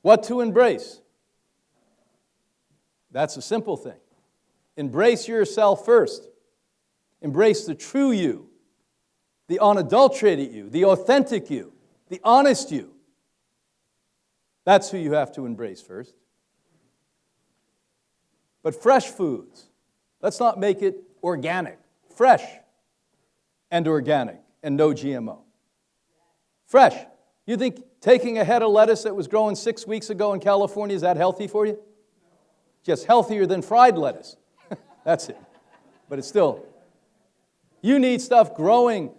What to embrace? That's a simple thing. Embrace yourself first. Embrace the true you, the unadulterated you, the authentic you, the honest you. That's who you have to embrace first. But fresh foods, let's not make it organic. Fresh and organic and no GMO. Fresh. You think taking a head of lettuce that was growing 6 weeks ago in California, is that healthy for you? Just healthier than fried lettuce. That's it. But it's still, you need stuff growing.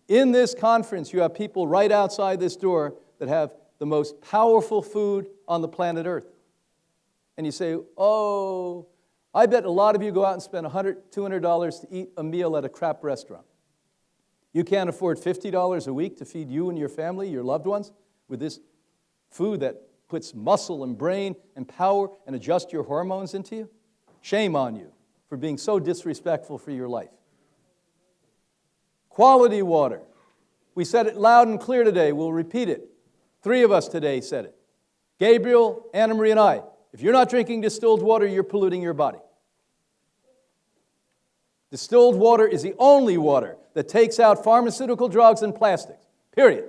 In this conference, you have people right outside this door that have the most powerful food on the planet Earth. And you say, oh, I bet a lot of you go out and spend $100, $200 to eat a meal at a crap restaurant. You can't afford $50 a week to feed you and your family, your loved ones, with this food that puts muscle and brain and power and adjusts your hormones into you? Shame on you for being so disrespectful for your life. Quality water. We said it loud and clear today. We'll repeat it. 3 of us today said it. Gabriel, Anna Marie, and I. If you're not drinking distilled water, you're polluting your body. Distilled water is the only water that takes out pharmaceutical drugs and plastics. Period.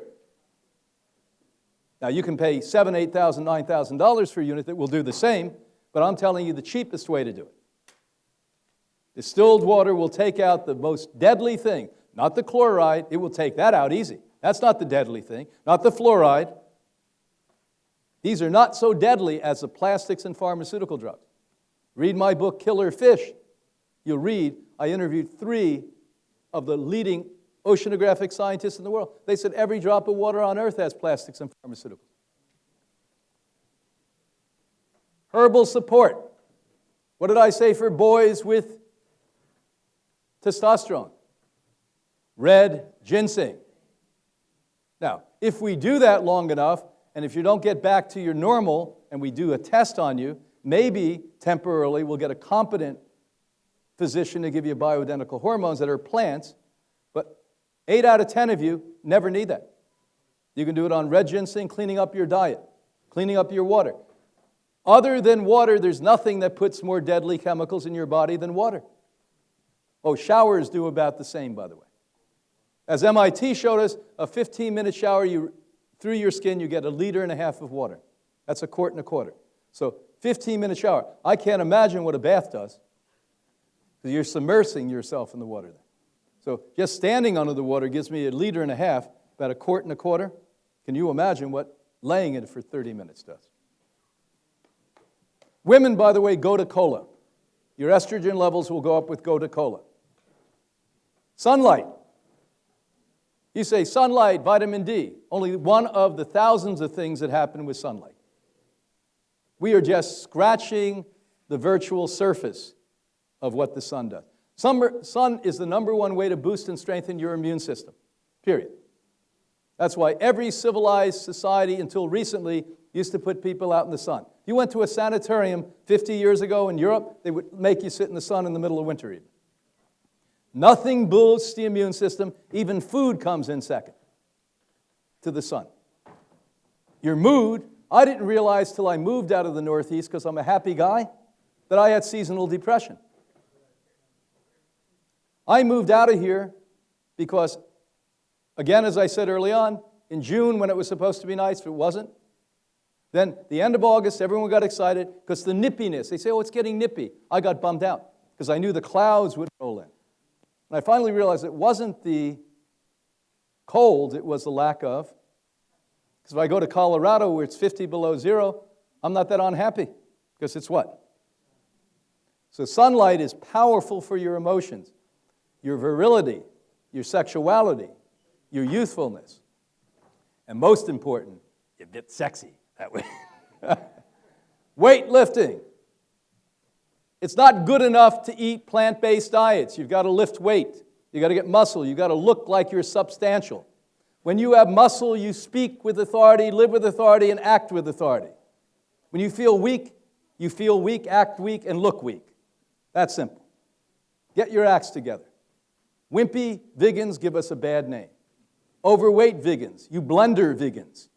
Now, you can pay $7,000, $8,000, $9,000 for a unit that will do the same, but I'm telling you the cheapest way to do it. Distilled water will take out the most deadly thing, not the chloride. It will take that out easy. That's not the deadly thing, not the fluoride. These are not so deadly as the plastics and pharmaceutical drugs. Read my book, Killer Fish. You'll read, I interviewed 3 of the leading oceanographic scientists in the world. They said every drop of water on Earth has plastics and pharmaceuticals. Herbal support. What did I say for boys with testosterone? Red ginseng. Now, if we do that long enough, and if you don't get back to your normal, and we do a test on you, maybe temporarily we'll get a competent physician to give you bioidentical hormones that are plants, but 8 out of 10 of you never need that. You can do it on red ginseng, cleaning up your diet, cleaning up your water. Other than water, there's nothing that puts more deadly chemicals in your body than water. Oh, showers do about the same, by the way. As MIT showed us, a 15-minute shower, through your skin, you get 1.5 liters of water. That's 1.25 quarts. So 15-minute shower. I can't imagine what a bath does, because you're submersing yourself in the water there. So just standing under the water gives me 1.5 liters, about 1.25 quarts. Can you imagine what laying in it for 30 minutes does? Women, by the way, go to cola. Your estrogen levels will go up with go to cola. Sunlight. You say sunlight, vitamin D, only one of the thousands of things that happen with sunlight. We are just scratching the virtual surface of what the sun does. Sun is the number one way to boost and strengthen your immune system, period. That's why every civilized society until recently used to put people out in the sun. If you went to a sanitarium 50 years ago in Europe, they would make you sit in the sun in the middle of winter even. Nothing boosts the immune system. Even food comes in second to the sun. Your mood, I didn't realize till I moved out of the Northeast, because I'm a happy guy, that I had seasonal depression. I moved out of here because, again, as I said early on, in June when it was supposed to be nice, it wasn't. Then the end of August, everyone got excited because the nippiness. They say, oh, it's getting nippy. I got bummed out because I knew the clouds would roll in. And I finally realized it wasn't the cold, it was the lack of. Because if I go to Colorado where it's 50 below zero, I'm not that unhappy because it's what? So sunlight is powerful for your emotions, your virility, your sexuality, your youthfulness. And most important, you get sexy that way. Weightlifting. It's not good enough to eat plant-based diets. You've got to lift weight. You've got to get muscle. You've got to look like you're substantial. When you have muscle, you speak with authority, live with authority, and act with authority. When you feel weak, act weak, and look weak. That's simple. Get your acts together. Wimpy vegans give us a bad name. Overweight vegans. You blender vegans.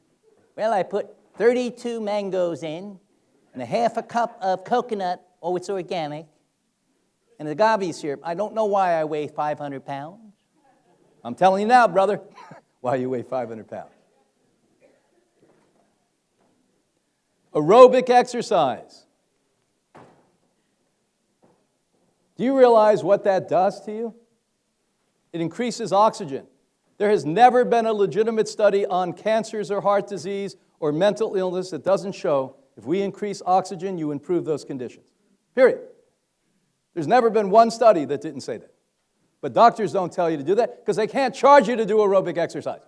Well, I put 32 mangoes in, and a half a cup of coconut, oh, it's organic, and agave syrup. I don't know why I weigh 500 pounds. I'm telling you now, brother, why you weigh 500 pounds. Aerobic exercise. Do you realize what that does to you? It increases oxygen. There has never been a legitimate study on cancers or heart disease or mental illness that doesn't show if we increase oxygen, you improve those conditions. Period. There's never been one study that didn't say that. But doctors don't tell you to do that because they can't charge you to do aerobic exercise.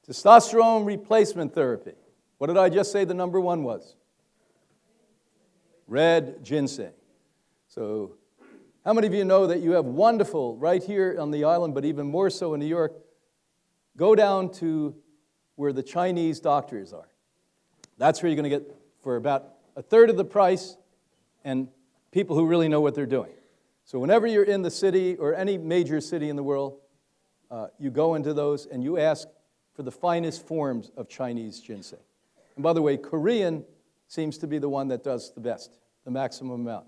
Testosterone replacement therapy. What did I just say the number one was? Red ginseng. So how many of you know that you have wonderful, right here on the island, but even more so in New York, go down to where the Chinese doctors are. That's where you're going to get for about a third of the price and people who really know what they're doing. So whenever you're in the city or any major city in the world, you go into those and you ask for the finest forms of Chinese ginseng. And by the way, Korean seems to be the one that does the best, the maximum amount.